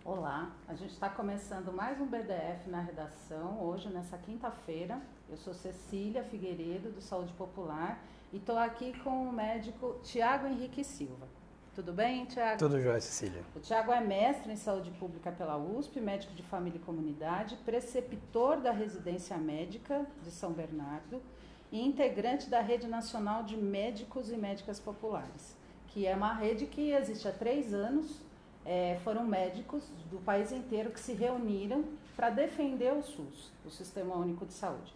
Olá, a gente está começando mais um BDF na redação, hoje, nessa quinta-feira. Eu sou Cecília Figueiredo, do Saúde Popular, e estou aqui com o médico Tiago Henrique Silva. Tudo bem, Tiago? Tudo jóia, Cecília. O Tiago é mestre em Saúde Pública pela USP, médico de família e comunidade, preceptor da Residência Médica de São Bernardo e integrante da Rede Nacional de Médicos e Médicas Populares, que é uma rede que existe há 3 anos. Foram médicos do país inteiro que se reuniram para defender o SUS, o Sistema Único de Saúde.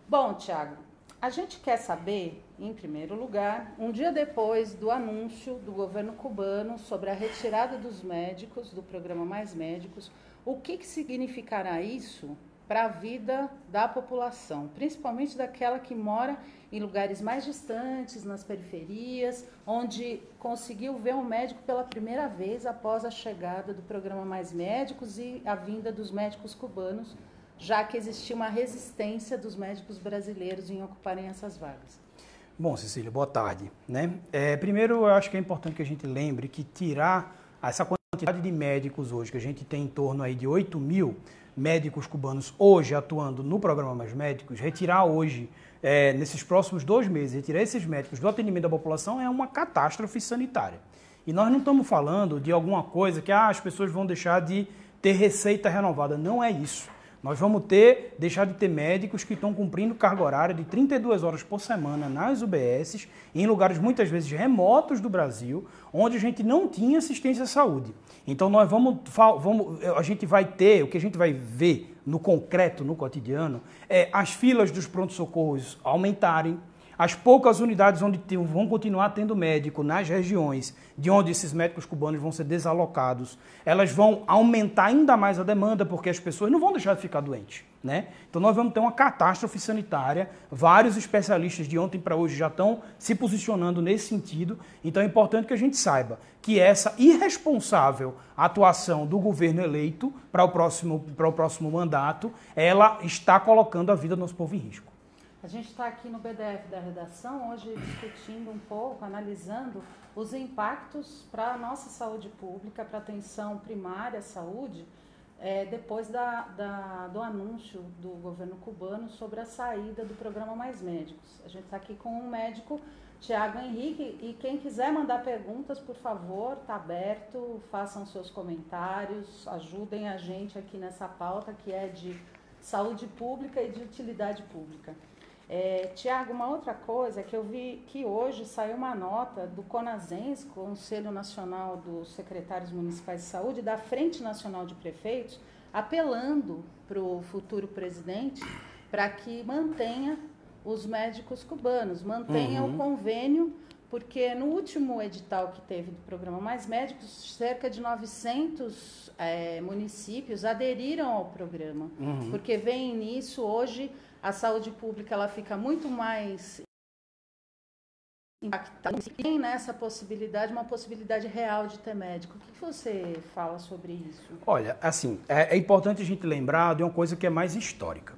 Bom, Tiago, a gente quer saber, em primeiro lugar, um dia depois do anúncio do governo cubano sobre a retirada dos médicos, do programa Mais Médicos, o que significará isso para a vida da população, principalmente daquela que mora em lugares mais distantes, nas periferias, onde conseguiu ver um médico pela primeira vez após a chegada do programa Mais Médicos e a vinda dos médicos cubanos, já que existia uma resistência dos médicos brasileiros em ocuparem essas vagas. Bom, Cecília, boa tarde. Primeiro, eu acho que é importante que a gente lembre que tirar essa quantidade de médicos hoje, que a gente tem em torno aí de 8 mil médicos cubanos hoje atuando no programa Mais Médicos, retirar hoje, nesses próximos 2 meses, retirar esses médicos do atendimento da população é uma catástrofe sanitária. E nós não estamos falando de alguma coisa que as pessoas vão deixar de ter receita renovada. Não é isso. Nós vamos deixar de ter médicos que estão cumprindo carga horária de 32 horas por semana nas UBSs, em lugares muitas vezes remotos do Brasil, onde a gente não tinha assistência à saúde. Então a gente vai ter, o que a gente vai ver no concreto, no cotidiano, as filas dos pronto-socorros aumentarem, as poucas unidades onde vão continuar tendo médico nas regiões de onde esses médicos cubanos vão ser desalocados, elas vão aumentar ainda mais a demanda, porque as pessoas não vão deixar de ficar doentes, né? Então nós vamos ter uma catástrofe sanitária, vários especialistas de ontem para hoje já estão se posicionando nesse sentido, então é importante que a gente saiba que essa irresponsável atuação do governo eleito para o próximo mandato, ela está colocando a vida do nosso povo em risco. A gente está aqui no BDF da redação, hoje discutindo um pouco, analisando os impactos para a nossa saúde pública, para a atenção primária à saúde, depois do anúncio do governo cubano sobre a saída do programa Mais Médicos. A gente está aqui com um médico, Tiago Henrique, e quem quiser mandar perguntas, por favor, está aberto, façam seus comentários, ajudem a gente aqui nessa pauta que é de saúde pública e de utilidade pública. Tiago, uma outra coisa é que eu vi que hoje saiu uma nota do CONASENS, Conselho Nacional dos Secretários Municipais de Saúde, da Frente Nacional de Prefeitos, apelando para o futuro presidente para que mantenha os médicos cubanos, mantenha o convênio, porque no último edital que teve do programa Mais Médicos, cerca de 900 municípios aderiram ao programa, porque veem nisso hoje a saúde pública ela fica muito mais impactada. E tem nessa possibilidade, uma possibilidade real de ter médico. O que você fala sobre isso? Olha, assim, é importante a gente lembrar de uma coisa que é mais histórica.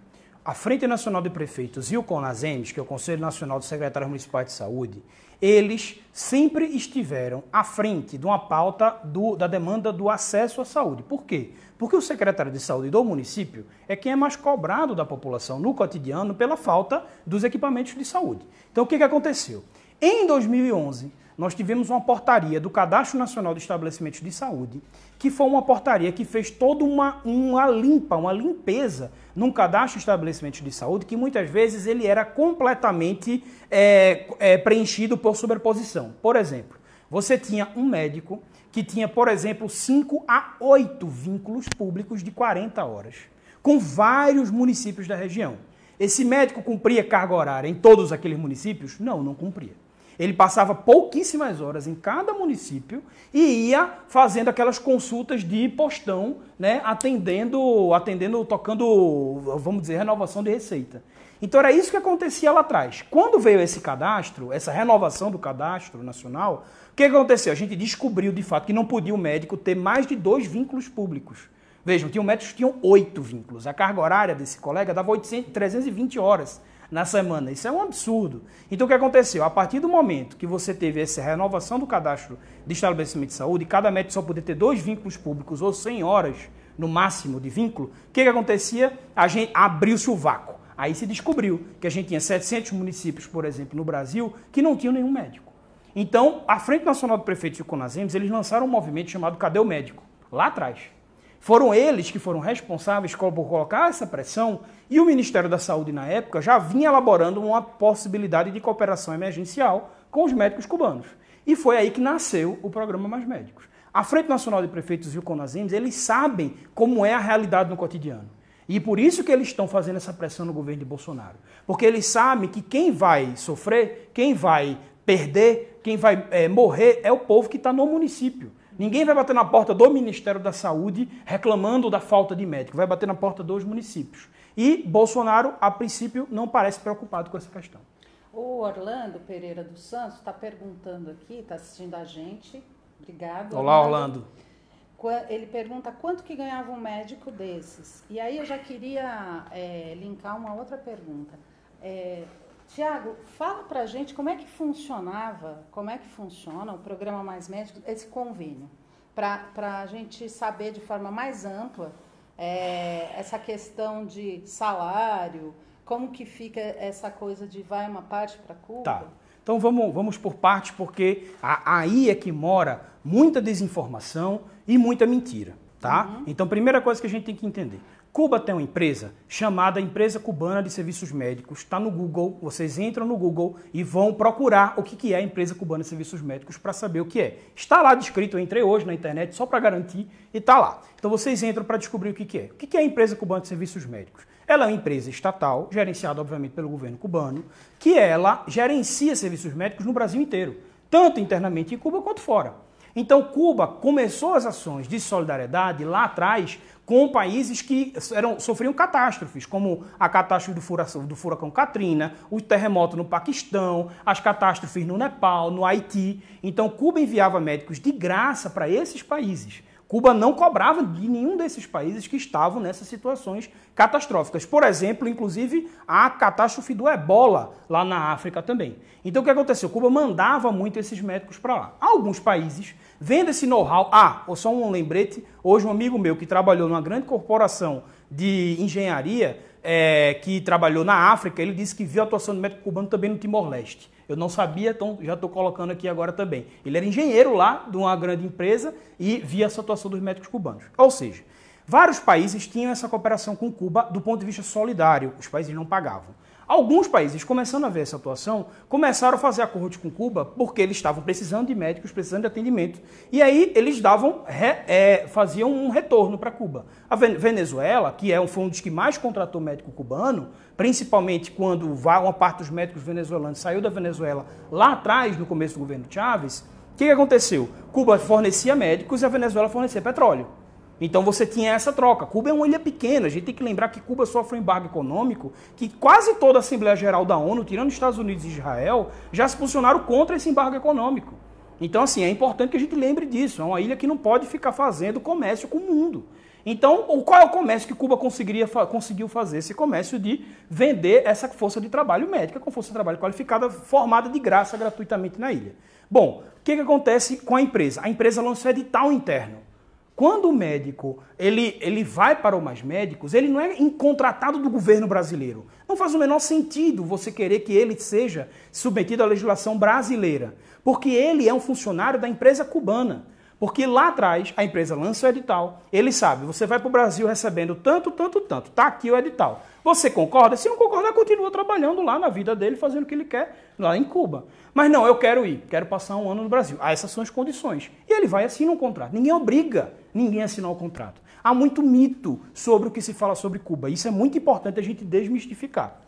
A Frente Nacional de Prefeitos e o CONASEMES, que é o Conselho Nacional dos Secretários Municipais de Saúde, eles sempre estiveram à frente de uma pauta da demanda do acesso à saúde. Por quê? Porque o secretário de saúde do município é quem é mais cobrado da população no cotidiano pela falta dos equipamentos de saúde. Então, o que aconteceu? Em 2011, nós tivemos uma portaria do Cadastro Nacional de Estabelecimentos de Saúde, que foi uma portaria que fez toda uma limpeza num cadastro de estabelecimentos de saúde, que muitas vezes ele era completamente preenchido por sobreposição. Por exemplo, você tinha um médico que tinha, por exemplo, 5 a 8 vínculos públicos de 40 horas, com vários municípios da região. Esse médico cumpria carga horária em todos aqueles municípios? Não, não cumpria. Ele passava pouquíssimas horas em cada município e ia fazendo aquelas consultas de postão, né, tocando, vamos dizer, renovação de receita. Então era isso que acontecia lá atrás. Quando veio esse cadastro, essa renovação do cadastro nacional, o que aconteceu? A gente descobriu de fato que não podia o médico ter mais de 2 vínculos públicos. Vejam, tinham médicos que tinham 8 vínculos. A carga horária desse colega dava 320 horas. na semana. Isso é um absurdo. Então, o que aconteceu? A partir do momento que você teve essa renovação do cadastro de estabelecimento de saúde, cada médico só podia ter 2 vínculos públicos ou 100 horas, no máximo, de vínculo, o que acontecia? A gente abriu-se o vácuo. Aí se descobriu que a gente tinha 700 municípios, por exemplo, no Brasil, que não tinham nenhum médico. Então, a Frente Nacional de Prefeitos e CONASEMs, eles lançaram um movimento chamado Cadê o Médico? Lá atrás. Foram eles que foram responsáveis por colocar essa pressão e o Ministério da Saúde, na época, já vinha elaborando uma possibilidade de cooperação emergencial com os médicos cubanos. E foi aí que nasceu o programa Mais Médicos. A Frente Nacional de Prefeitos e o CONASEMs, eles sabem como é a realidade no cotidiano. E por isso que eles estão fazendo essa pressão no governo de Bolsonaro. Porque eles sabem que quem vai sofrer, quem vai perder, quem vai morrer é o povo que está no município. Ninguém vai bater na porta do Ministério da Saúde reclamando da falta de médico. Vai bater na porta dos municípios. E Bolsonaro, a princípio, não parece preocupado com essa questão. O Orlando Pereira dos Santos está perguntando aqui, está assistindo a gente. Obrigado. Olá, Orlando. Ele pergunta quanto que ganhava um médico desses. E aí eu já queria linkar uma outra pergunta. Tiago, fala pra gente como é que funciona o programa Mais Médicos, esse convênio, para a gente saber de forma mais ampla essa questão de salário, como que fica essa coisa de vai uma parte para Cuba? Tá. Então vamos por partes, porque aí é que mora muita desinformação e muita mentira, tá? Uhum. Então, primeira coisa que a gente tem que entender. Cuba tem uma empresa chamada Empresa Cubana de Serviços Médicos. Está no Google, vocês entram no Google e vão procurar o que é a Empresa Cubana de Serviços Médicos para saber o que é. Está lá descrito, eu entrei hoje na internet só para garantir e está lá. Então vocês entram para descobrir o que é. O que é a Empresa Cubana de Serviços Médicos? Ela é uma empresa estatal, gerenciada obviamente pelo governo cubano, que ela gerencia serviços médicos no Brasil inteiro, tanto internamente em Cuba quanto fora. Então, Cuba começou as ações de solidariedade lá atrás com países que sofriam catástrofes, como a catástrofe do furacão Katrina, o terremoto no Paquistão, as catástrofes no Nepal, no Haiti. Então, Cuba enviava médicos de graça para esses países. Cuba não cobrava de nenhum desses países que estavam nessas situações catastróficas. Por exemplo, inclusive, a catástrofe do Ebola lá na África também. Então, o que aconteceu? Cuba mandava muito esses médicos para lá. Alguns países, vendo esse know-how... só um lembrete, hoje um amigo meu que trabalhou numa grande corporação de engenharia, que trabalhou na África, ele disse que viu a atuação do médico cubano também no Timor-Leste. Eu não sabia, então já estou colocando aqui agora também. Ele era engenheiro lá de uma grande empresa e via essa atuação dos médicos cubanos. Ou seja, vários países tinham essa cooperação com Cuba do ponto de vista solidário. Os países não pagavam. Alguns países, começando a ver essa atuação, começaram a fazer acordos com Cuba porque eles estavam precisando de médicos, precisando de atendimento. E aí eles faziam um retorno para Cuba. A Venezuela, que foi um dos que mais contratou médico cubano, principalmente quando uma parte dos médicos venezuelanos saiu da Venezuela lá atrás, no começo do governo Chávez, o que aconteceu? Cuba fornecia médicos e a Venezuela fornecia petróleo. Então você tinha essa troca. Cuba é uma ilha pequena, a gente tem que lembrar que Cuba sofre um embargo econômico, que quase toda a Assembleia Geral da ONU, tirando os Estados Unidos e Israel, já se posicionaram contra esse embargo econômico. Então, assim, é importante que a gente lembre disso. É uma ilha que não pode ficar fazendo comércio com o mundo. Então, qual é o comércio que Cuba conseguiu fazer? Esse comércio de vender essa força de trabalho médica, com força de trabalho qualificada, formada de graça, gratuitamente na ilha. Bom, o que acontece com a empresa? A empresa lançou edital interno. Quando o médico ele vai para o Mais Médicos, ele não é contratado do governo brasileiro. Não faz o menor sentido você querer que ele seja submetido à legislação brasileira, porque ele é um funcionário da empresa cubana. Porque lá atrás a empresa lança o edital, ele sabe, você vai para o Brasil recebendo tanto, tá aqui o edital. Você concorda? Se não concordar, continua trabalhando lá na vida dele, fazendo o que ele quer lá em Cuba. Mas não, eu quero ir, quero passar um ano no Brasil. Essas são as condições. E ele vai e assina um contrato. Ninguém obriga ninguém a assinar o contrato. Há muito mito sobre o que se fala sobre Cuba. Isso é muito importante a gente desmistificar.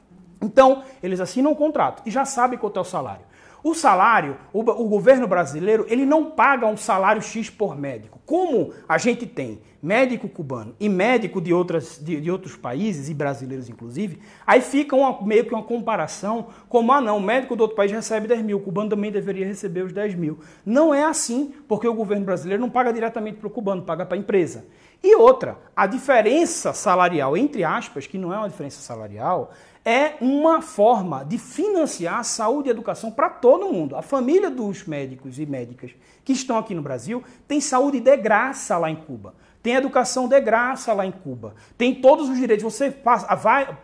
Então, eles assinam um contrato e já sabem quanto é o salário. O salário, o governo brasileiro, ele não paga um salário X por médico. Como a gente tem médico cubano e médico de outros países, e brasileiros inclusive, aí fica meio que uma comparação como, o médico do outro país recebe 10 mil, o cubano também deveria receber os 10 mil. Não é assim, porque o governo brasileiro não paga diretamente para o cubano, paga para a empresa. E outra, a diferença salarial, entre aspas, que não é uma diferença salarial, é uma forma de financiar a saúde e a educação para todo mundo. A família dos médicos e médicas que estão aqui no Brasil tem saúde de graça lá em Cuba. Tem educação de graça lá em Cuba. Tem todos os direitos. Você vai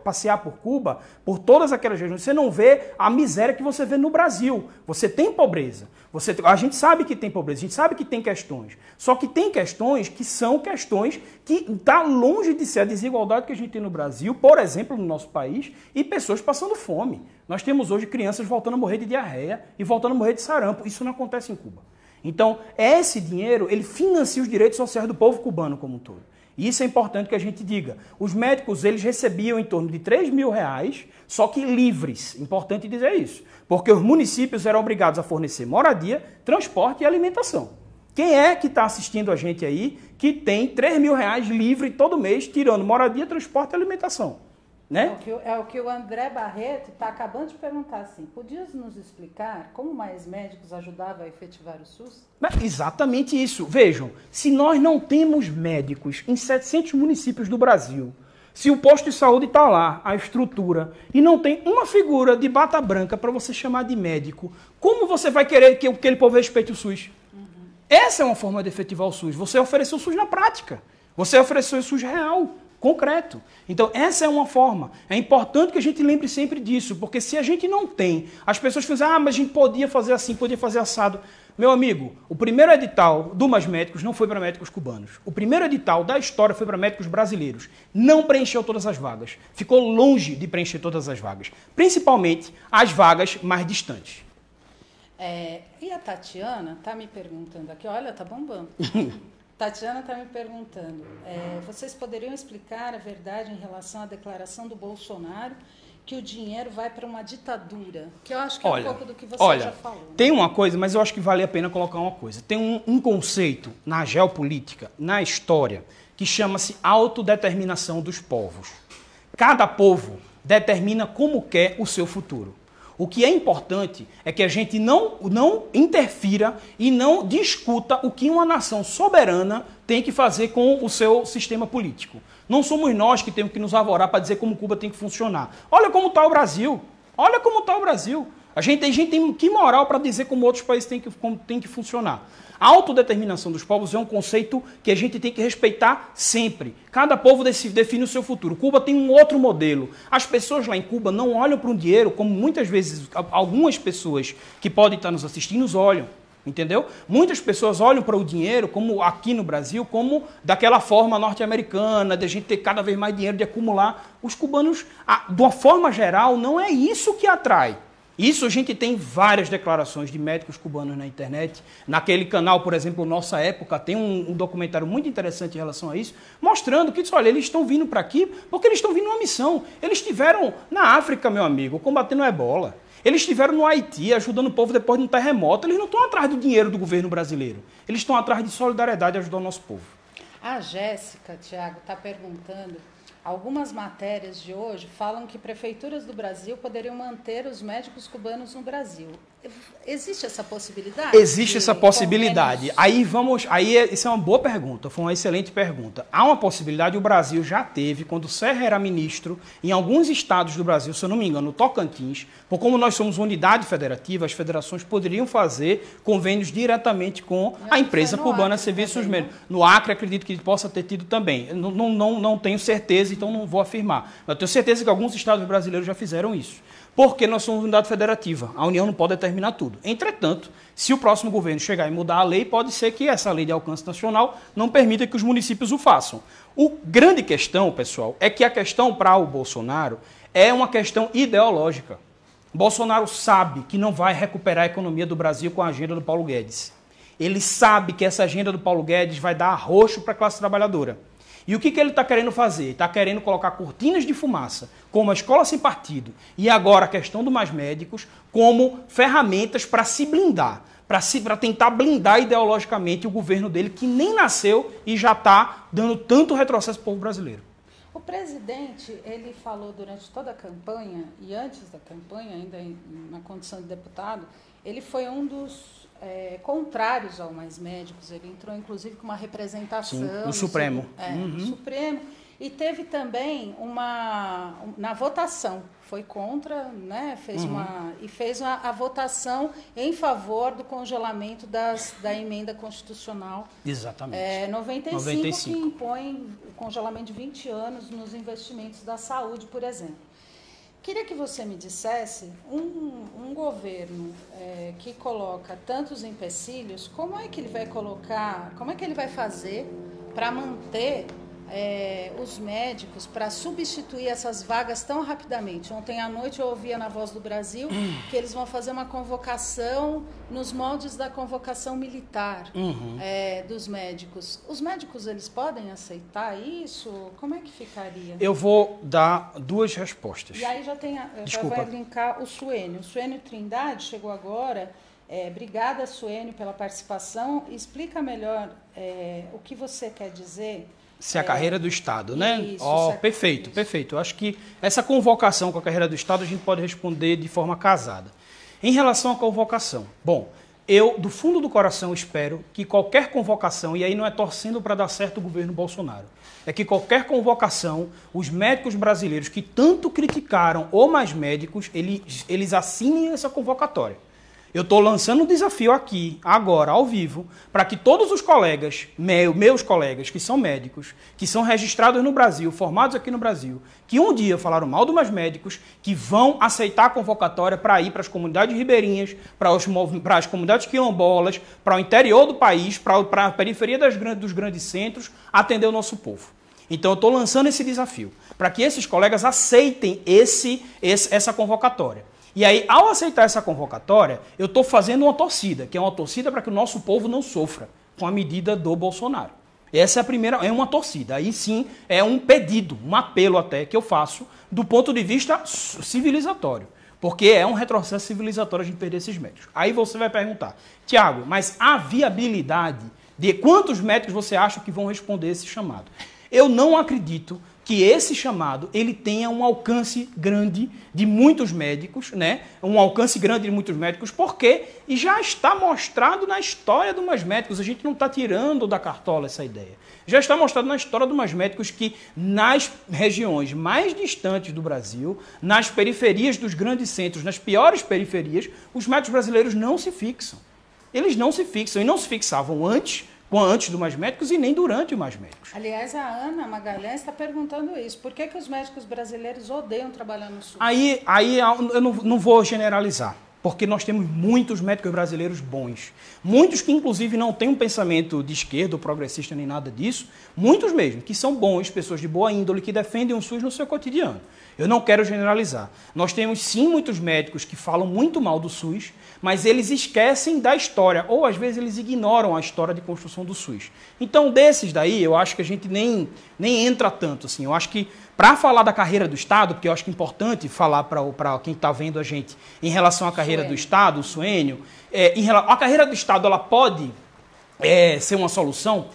passear por Cuba, por todas aquelas regiões, você não vê a miséria que você vê no Brasil. Você tem pobreza. A gente sabe que tem pobreza, a gente sabe que tem questões. Só que tem questões que são questões que estão longe de ser a desigualdade que a gente tem no Brasil, por exemplo, no nosso país, e pessoas passando fome. Nós temos hoje crianças voltando a morrer de diarreia e voltando a morrer de sarampo. Isso não acontece em Cuba. Então, esse dinheiro, ele financia os direitos sociais do povo cubano como um todo. E isso é importante que a gente diga. Os médicos, eles recebiam em torno de R$3.000, só que livres. Importante dizer isso. Porque os municípios eram obrigados a fornecer moradia, transporte e alimentação. Quem é que está assistindo a gente aí que tem R$3.000 livre todo mês, tirando moradia, transporte e alimentação? Né? É o que o André Barreto está acabando de perguntar assim. Podias nos explicar como mais médicos ajudavam a efetivar o SUS? Exatamente isso. Vejam, se nós não temos médicos em 700 municípios do Brasil, se o posto de saúde está lá, a estrutura, e não tem uma figura de bata branca para você chamar de médico, como você vai querer que aquele povo respeite o SUS? Essa é uma forma de efetivar o SUS. Você ofereceu o SUS na prática. Você ofereceu o SUS real, concreto. Então, essa é uma forma. É importante que a gente lembre sempre disso, porque se a gente não tem, as pessoas pensam, mas a gente podia fazer assim, podia fazer assado. Meu amigo, o primeiro edital do Mais Médicos não foi para médicos cubanos. O primeiro edital da história foi para médicos brasileiros. Não preencheu todas as vagas. Ficou longe de preencher todas as vagas. Principalmente as vagas mais distantes. E a Tatiana está me perguntando aqui, olha, tá bombando. Tatiana está me perguntando, vocês poderiam explicar a verdade em relação à declaração do Bolsonaro que o dinheiro vai para uma ditadura? Que eu acho que é um pouco do que você já falou. Tem uma coisa, mas eu acho que vale a pena colocar uma coisa. Tem um conceito na geopolítica, na história, que chama-se autodeterminação dos povos. Cada povo determina como quer o seu futuro. O que é importante é que a gente não interfira e não discuta o que uma nação soberana tem que fazer com o seu sistema político. Não somos nós que temos que nos arvorar para dizer como Cuba tem que funcionar. Olha como está o Brasil. Olha como está o Brasil. A gente tem que moral para dizer como outros países têm que funcionar. A autodeterminação dos povos é um conceito que a gente tem que respeitar sempre. Cada povo define o seu futuro. Cuba tem um outro modelo. As pessoas lá em Cuba não olham para um dinheiro como muitas vezes algumas pessoas que podem estar nos assistindo nos olham. Entendeu? Muitas pessoas olham para o dinheiro, como aqui no Brasil, como daquela forma norte-americana, de a gente ter cada vez mais dinheiro, de acumular. Os cubanos, de uma forma geral, não é isso que atrai. Isso a gente tem várias declarações de médicos cubanos na internet. Naquele canal, por exemplo, Nossa Época, tem um documentário muito interessante em relação a isso, mostrando que, olha, eles estão vindo para aqui porque eles estão vindo numa missão. Eles estiveram na África, meu amigo, combatendo a ebola. Eles estiveram no Haiti, ajudando o povo depois de um terremoto. Eles não estão atrás do dinheiro do governo brasileiro. Eles estão atrás de solidariedade e ajudar o nosso povo. A Jéssica, Tiago, está perguntando. Algumas matérias de hoje falam que prefeituras do Brasil poderiam manter os médicos cubanos no Brasil. Existe essa possibilidade? Existe essa possibilidade. Isso é uma boa pergunta, foi uma excelente pergunta. Há uma possibilidade, o Brasil já teve, quando o Serra era ministro, em alguns estados do Brasil, se eu não me engano, no Tocantins, por como nós somos unidade federativa, as federações poderiam fazer convênios diretamente com a empresa cubana Serviços Médicos. No Acre, acredito que possa ter tido também. Não tenho certeza, então não vou afirmar. Mas eu tenho certeza que alguns estados brasileiros já fizeram isso. Porque nós somos unidade federativa. A União não pode determinar tudo. Entretanto, se o próximo governo chegar e mudar a lei, pode ser que essa lei de alcance nacional não permita que os municípios o façam. A grande questão, pessoal, é que a questão para o Bolsonaro é uma questão ideológica. Bolsonaro sabe que não vai recuperar a economia do Brasil com a agenda do Paulo Guedes. Ele sabe que essa agenda do Paulo Guedes vai dar arroxo para a classe trabalhadora. E o que ele está querendo fazer? Está querendo colocar cortinas de fumaça, como a escola sem partido, e agora a questão do Mais Médicos, como ferramentas para se blindar, para tentar blindar ideologicamente o governo dele, que nem nasceu e já está dando tanto retrocesso para o povo brasileiro. O presidente, ele falou durante toda a campanha, e antes da campanha, ainda na condição de deputado, ele foi um dos contrários ao Mais Médicos. Ele entrou, inclusive, com uma representação... Sim, no Supremo. No Supremo. E teve também na votação, foi contra, né? Fez a votação em favor do congelamento da emenda constitucional. Exatamente. 95, que impõe o congelamento de 20 anos nos investimentos da saúde, por exemplo. Queria que você me dissesse, um governo que coloca tantos empecilhos, como é que ele vai fazer para manter os médicos, para substituir essas vagas tão rapidamente? Ontem à noite eu ouvia na Voz do Brasil que eles vão fazer uma convocação nos moldes da convocação militar dos médicos. Os médicos, eles podem aceitar isso? Como é que ficaria? Eu vou dar duas respostas. E aí já vai linkar o Suênio. O Suênio Trindade chegou agora. Obrigada, Suênio, pela participação. Explica melhor o que você quer dizer. Se a carreira do Estado, né? Isso, perfeito, perfeito. Eu acho que essa convocação com a carreira do Estado a gente pode responder de forma casada. Em relação à convocação, bom, eu do fundo do coração espero que qualquer convocação, e aí não é torcendo para dar certo o governo Bolsonaro, é que qualquer convocação, os médicos brasileiros que tanto criticaram ou mais médicos, eles assinem essa convocatória. Eu estou lançando um desafio aqui, agora, ao vivo, para que todos os colegas, meus colegas que são médicos, que são registrados no Brasil, formados aqui no Brasil, que um dia falaram mal dos mais médicos, que vão aceitar a convocatória para ir para as comunidades ribeirinhas, para as comunidades quilombolas, para o interior do país, para a periferia dos grandes centros, atender o nosso povo. Então, eu estou lançando esse desafio, para que esses colegas aceitem essa convocatória. E aí, ao aceitar essa convocatória, eu estou fazendo uma torcida, que é uma torcida para que o nosso povo não sofra com a medida do Bolsonaro. Essa é a primeira, é uma torcida. Aí sim, é um pedido, um apelo até que eu faço do ponto de vista civilizatório. Porque é um retrocesso civilizatório a gente perder esses médicos. Aí você vai perguntar, Tiago, mas a viabilidade de quantos médicos você acha que vão responder esse chamado? Eu não acredito que esse chamado ele tenha um alcance grande de muitos médicos, né? Um alcance grande de muitos médicos, porque já está mostrado na história dos mais médicos, a gente não está tirando da cartola essa ideia. Já está mostrado na história dos mais médicos que nas regiões mais distantes do Brasil, nas periferias dos grandes centros, nas piores periferias, os médicos brasileiros não se fixam. Eles não se fixam e não se fixavam antes do Mais Médicos e nem durante o Mais Médicos. Aliás, a Ana Magalhães está perguntando isso. Por que os médicos brasileiros odeiam trabalhar no SUS? Aí eu não vou generalizar, porque nós temos muitos médicos brasileiros bons. Muitos que, inclusive, não têm um pensamento de esquerda ou progressista nem nada disso. Muitos mesmo, que são bons, pessoas de boa índole, que defendem o SUS no seu cotidiano. Eu não quero generalizar. Nós temos, sim, muitos médicos que falam muito mal do SUS, mas eles esquecem da história, ou às vezes eles ignoram a história de construção do SUS. Então, desses daí, eu acho que a gente nem entra tanto. Assim. Eu acho que, para falar da carreira do Estado, porque eu acho que é importante falar para quem está vendo a gente em relação à carreira do Estado, o Suênio, a carreira do Estado ela pode ser uma solução?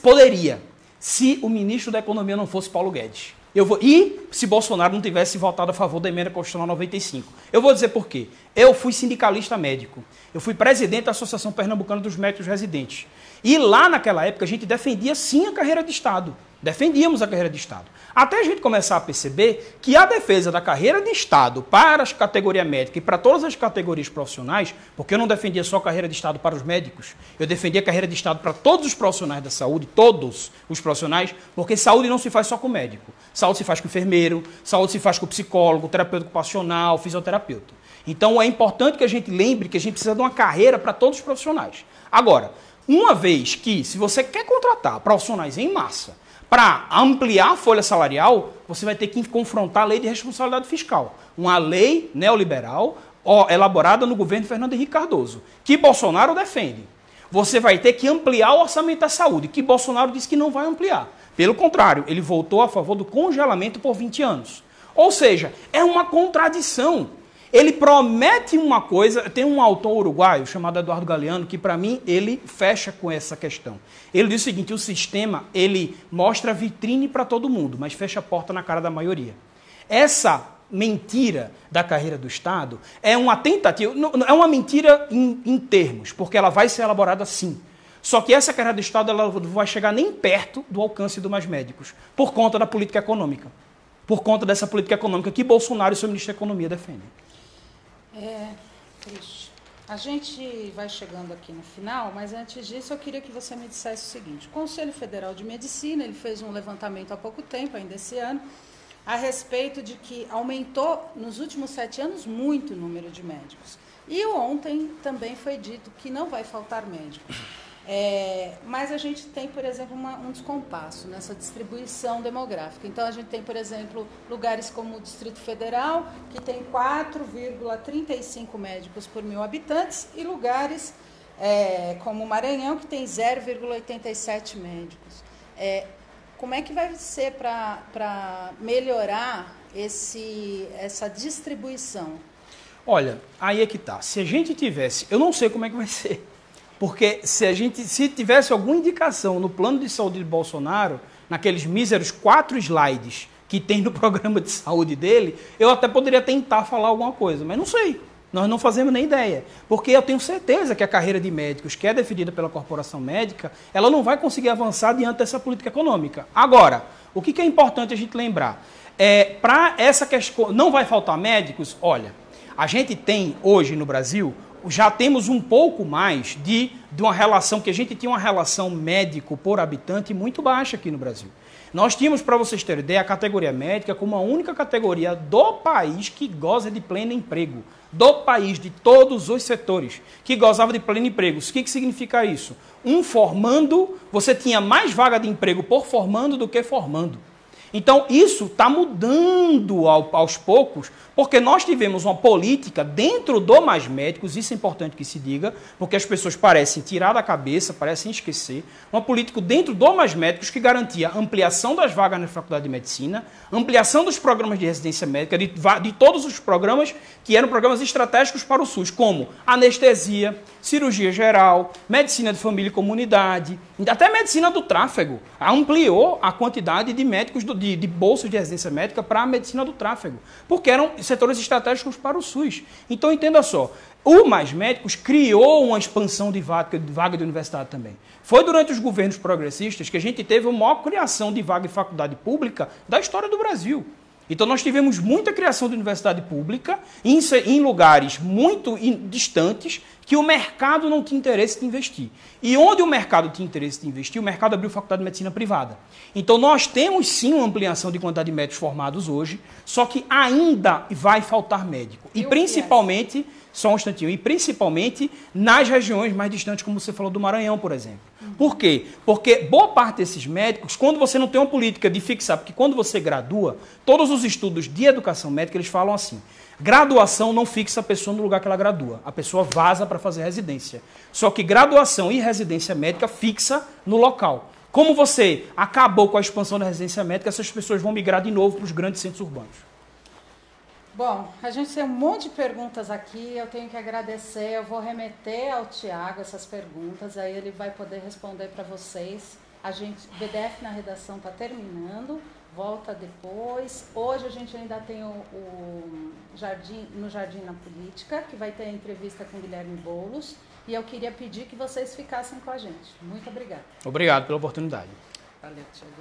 Poderia, se o ministro da Economia não fosse Paulo Guedes. E se Bolsonaro não tivesse votado a favor da emenda constitucional 95. Eu vou dizer por quê. Eu fui sindicalista médico. Eu fui presidente da Associação Pernambucana dos Médicos Residentes. E lá naquela época a gente defendia sim a carreira de Estado. Defendíamos a carreira de Estado. Até a gente começar a perceber que a defesa da carreira de Estado para as categorias médicas e para todas as categorias profissionais, porque eu não defendia só a carreira de Estado para os médicos, eu defendia a carreira de Estado para todos os profissionais da saúde, todos os profissionais, porque saúde não se faz só com médico. Saúde se faz com enfermeiro, saúde se faz com psicólogo, terapeuta ocupacional, fisioterapeuta. Então é importante que a gente lembre que a gente precisa de uma carreira para todos os profissionais. Agora, uma vez que, se você quer contratar profissionais em massa, para ampliar a folha salarial, você vai ter que confrontar a lei de responsabilidade fiscal. Uma lei neoliberal elaborada no governo Fernando Henrique Cardoso, que Bolsonaro defende. Você vai ter que ampliar o orçamento da saúde, que Bolsonaro disse que não vai ampliar. Pelo contrário, ele votou a favor do congelamento por 20 anos. Ou seja, é uma contradição. Ele promete uma coisa, tem um autor uruguaio chamado Eduardo Galeano, que para mim ele fecha com essa questão. Ele diz o seguinte, o sistema ele mostra vitrine para todo mundo, mas fecha a porta na cara da maioria. Essa mentira da carreira do Estado é uma tentativa, é uma mentira em termos, porque ela vai ser elaborada sim. Só que essa carreira do Estado ela não vai chegar nem perto do alcance do Mais Médicos, por conta da política econômica. Por conta dessa política econômica que Bolsonaro e seu ministro da Economia defendem. Triste. A gente vai chegando aqui no final, mas antes disso eu queria que você me dissesse o seguinte. O Conselho Federal de Medicina, ele fez um levantamento há pouco tempo, ainda esse ano, a respeito de que aumentou nos últimos 7 anos muito o número de médicos. E ontem também foi dito que não vai faltar médicos. Mas a gente tem, por exemplo, um descompasso nessa distribuição demográfica. Então, a gente tem, por exemplo, lugares como o Distrito Federal, que tem 4,35 médicos por 1.000 habitantes, e lugares como o Maranhão, que tem 0,87 médicos. Como é que vai ser para melhorar essa distribuição? Olha, aí é que tá. Se a gente tivesse... Eu não sei como é que vai ser. Porque se tivesse alguma indicação no plano de saúde de Bolsonaro, naqueles míseros 4 slides que tem no programa de saúde dele, eu até poderia tentar falar alguma coisa, mas não sei. Nós não fazemos nem ideia. Porque eu tenho certeza que a carreira de médicos, que é definida pela corporação médica, ela não vai conseguir avançar diante dessa política econômica. Agora, o que é importante a gente lembrar? Para essa questão, não vai faltar médicos? Olha, a gente tem hoje no Brasil... já temos um pouco mais de uma relação, que a gente tinha uma relação médico por habitante muito baixa aqui no Brasil. Nós tínhamos, para vocês terem ideia, a categoria médica como a única categoria do país que goza de pleno emprego. Do país, de todos os setores, que gozava de pleno emprego. O que significa isso? Um formando, você tinha mais vaga de emprego por formando do que formando. Então, isso está mudando aos poucos, porque nós tivemos uma política dentro do Mais Médicos, isso é importante que se diga, porque as pessoas parecem tirar da cabeça, parecem esquecer, uma política dentro do Mais Médicos que garantia ampliação das vagas na Faculdade de Medicina, ampliação dos programas de residência médica, de todos os programas que eram programas estratégicos para o SUS, como anestesia, cirurgia geral, medicina de família e comunidade, até medicina do tráfego. Ampliou a quantidade de médicos de bolsas de residência médica para a medicina do tráfego, porque eram setores estratégicos para o SUS. Então, entenda só, o Mais Médicos criou uma expansão de vaga de universidade também. Foi durante os governos progressistas que a gente teve a maior criação de vaga em faculdade pública da história do Brasil. Então, nós tivemos muita criação de universidade pública em lugares muito distantes que o mercado não tinha interesse de investir. E onde o mercado tinha interesse de investir, o mercado abriu faculdade de medicina privada. Então, nós temos sim uma ampliação de quantidade de médicos formados hoje, só que ainda vai faltar médico. E principalmente, só um instantinho, e principalmente nas regiões mais distantes, como você falou do Maranhão, por exemplo. Por quê? Porque boa parte desses médicos, quando você não tem uma política de fixar, porque quando você gradua, todos os estudos de educação médica, eles falam assim, graduação não fixa a pessoa no lugar que ela gradua, a pessoa vaza para fazer residência. Só que graduação e residência médica fixa no local. Como você acabou com a expansão da residência médica, essas pessoas vão migrar de novo para os grandes centros urbanos. Bom, a gente tem um monte de perguntas aqui, eu tenho que agradecer, eu vou remeter ao Tiago essas perguntas, aí ele vai poder responder para vocês. O BDF na redação está terminando, volta depois. Hoje a gente ainda tem no Jardim na Política, que vai ter a entrevista com Guilherme Boulos, e eu queria pedir que vocês ficassem com a gente. Muito obrigada. Obrigado pela oportunidade. Valeu, Tiago.